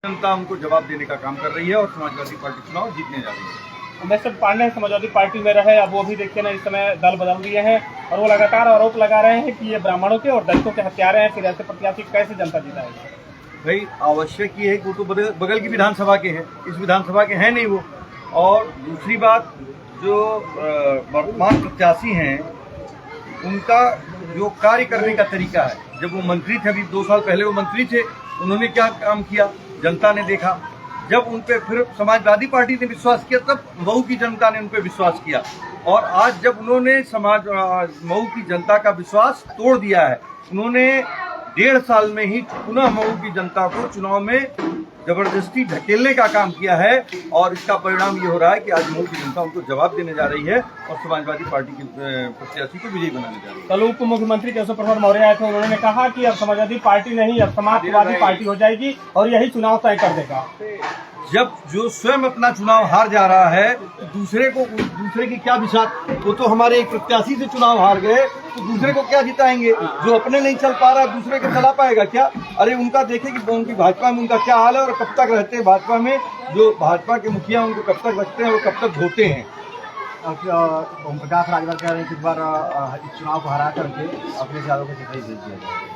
जनता उनको जवाब देने का काम कर रही है और समाजवादी पार्टी चुनाव जीतने जा रही है। अम्बेडकर पांडे समाजवादी पार्टी में रहे, अब वो भी देखते हैं इस समय दल बदल दिए हैं और वो लगातार आरोप लगा रहे हैं कि ये ब्राह्मणों के और दलितों के हत्यारे हैं। फिर ऐसे प्रत्याशी कैसे जनता जिताएगी? भाई आवश्यक ये है कि वो तो बगल की विधानसभा के हैं, इस विधानसभा के हैं नहीं वो। और दूसरी बात, जो वर्तमान प्रत्याशी हैं उनका जो कार्य करने का तरीका है, जब वो मंत्री थे, अभी 2 साल पहले वो मंत्री थे, उन्होंने क्या काम किया जनता ने देखा। जब उन पे फिर समाजवादी पार्टी ने विश्वास किया, तब मऊ की जनता ने उन पे विश्वास किया। और आज जब उन्होंने मऊ की जनता का विश्वास तोड़ दिया है, उन्होंने 1.5 साल में ही पुनः मऊ की जनता को चुनाव में जबरदस्ती ढकेलने का काम किया है। और इसका परिणाम ये हो रहा है कि आज मऊ की जनता उनको जवाब देने जा रही है और समाजवादी पार्टी के प्रत्याशी को विजयी बनाने जा रही है। कल उप मुख्यमंत्री केशव प्रसाद मौर्य आए थे, उन्होंने कहा कि अब समाजवादी पार्टी नहीं, अब समाजवादी पार्टी हो जाएगी और यही चुनाव तय कर देगा। जब जो स्वयं अपना चुनाव हार जा रहा है तो दूसरे की क्या विश्वास? वो तो हमारे एक प्रत्याशी से चुनाव हार गए, तो दूसरे को क्या जिताएंगे? जो अपने नहीं चल पा रहा दूसरे को चला पाएगा क्या? अरे उनका देखे कि उनकी भाजपा में उनका क्या हाल है और कब तक रहते हैं भाजपा में। जो भाजपा के मुखिया उनको कब तक रखते हैं और कब तक धोते हैं। ओम प्रकाश राजभर कह रहे हैं कि इस बार इस चुनाव को हरा करके अखिलेश यादव को जिताई भेज दिया जाए।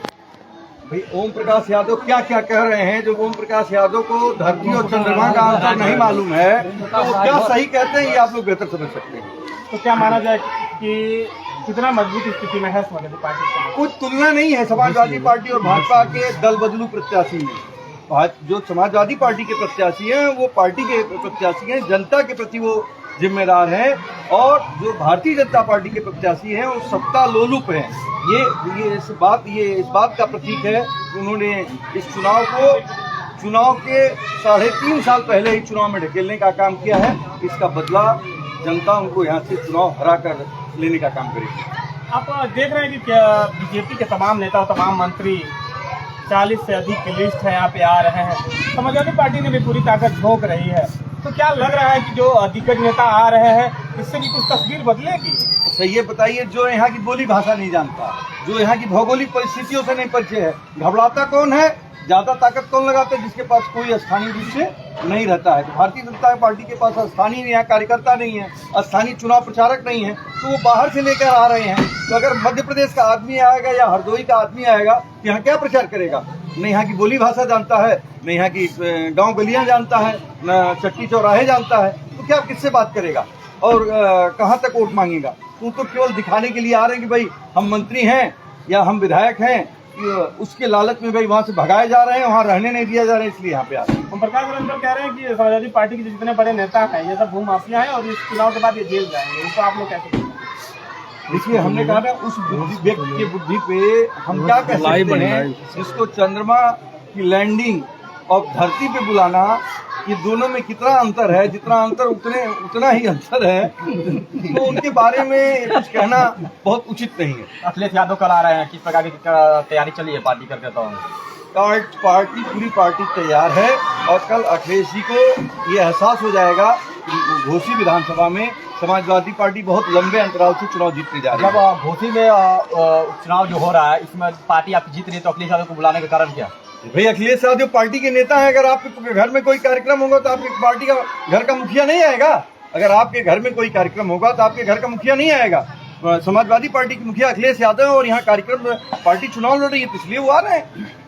भाई ओम प्रकाश यादव क्या क्या कह रहे हैं? जो ओम प्रकाश यादव को धरती और चंद्रमा का अंतर नहीं मालूम है, तो वो क्या सही कहते हैं ये आप लोग बेहतर समझ सकते हैं। तो क्या माना जाए कि कितना मजबूत स्थिति में है समाजवादी पार्टी? कुछ तुलना नहीं है समाजवादी पार्टी और भाजपा के दल बदलू प्रत्याशी में। जो समाजवादी पार्टी के प्रत्याशी हैं वो पार्टी के प्रत्याशी हैं, जनता के प्रति वो जिम्मेदार हैं। और जो भारतीय जनता पार्टी के प्रत्याशी हैं वो सत्ता लोलुप हैं। ये इस बात का प्रतीक है कि उन्होंने इस चुनाव के 3.5 साल पहले ही चुनाव में ढकेलने का काम किया है। इसका बदला जनता उनको यहाँ से चुनाव हरा कर लेने का काम करेगी। आप देख रहे हैं कि बीजेपी के तमाम नेता और तमाम मंत्री 40 से अधिक की लिस्ट है यहाँ पे आ रहे हैं। समाजवादी पार्टी ने भी पूरी ताकत झोंक रही है, तो क्या लग रहा है कि जो दिग्गज नेता आ रहे हैं इससे भी कुछ तस्वीर बदलेगी? सही है, बताइए। जो यहाँ की बोली भाषा नहीं जानता, जो यहाँ की भौगोलिक परिस्थितियों से नहीं परिचय है, घबराता कौन है? ज्यादा ताकत कौन लगाता है? जिसके पास कोई स्थानीय रूप से नहीं रहता है। तो भारतीय जनता पार्टी के पास स्थानीय यहाँ कार्यकर्ता नहीं है, स्थानीय चुनाव प्रचारक नहीं है, तो वो बाहर से लेकर आ रहे हैं। तो अगर मध्य प्रदेश का आदमी आएगा या हरदोई का आदमी आएगा तो यहाँ क्या प्रचार करेगा? न यहाँ की बोली भाषा जानता है, न यहाँ की गांव गलियां जानता है, न चट्टी चौराहे जानता है, तो क्या किससे बात करेगा और कहाँ तक वोट मांगेगा? तो केवल दिखाने के लिए आ रहे हैं कि भाई हम मंत्री हैं या हम विधायक हैं, उसके लालच में भाई वहाँ से भगाए जा रहे हैं, वहाँ रहने नहीं दिया जा रहा है, इसलिए यहाँ पे आ रहे हैं। ओम प्रकाश राजभर कह रहे हैं कि समाजवादी पार्टी के जितने बड़े नेता हैं ये सब भूमाफिया हैं और इस चुनाव के बाद ये जेल जाएंगे। इसको आप लोग कैसे? देखिए, हमने कहा ना उस व्यक्ति की बुद्धि पे हम क्या कह सकते हैं, जिसको चंद्रमा की लैंडिंग और धरती पे बुलाना, ये दोनों में कितना अंतर है? जितना अंतर उतना ही अंतर है। तो उनके बारे में कुछ कहना बहुत उचित नहीं है। अखिलेश यादव कल आ रहे हैं, किस प्रकार की तैयारी चली है पार्टी करके? पूरी पार्टी तैयार है और कल अखिलेश जी को ये एहसास हो जाएगा कि घोसी विधानसभा में समाजवादी पार्टी बहुत लंबे अंतराल से चुनाव जीतने जा रही है। जब घोसी में चुनाव जो हो रहा है इसमें पार्टी आपकी जीत रही है, तो अखिलेश यादव को बुलाने का कारण क्या? भाई अखिलेश यादव पार्टी के नेता है। अगर आपके घर में कोई कार्यक्रम होगा तो आपकी पार्टी का घर का मुखिया नहीं आएगा। अगर आपके घर में कोई कार्यक्रम होगा तो आपके घर का मुखिया नहीं आएगा। समाजवादी पार्टी के मुखिया अखिलेश यादव और यहाँ कार्यक्रम पार्टी चुनाव लड़ रही है, तो इसलिए वो आ रहे हैं।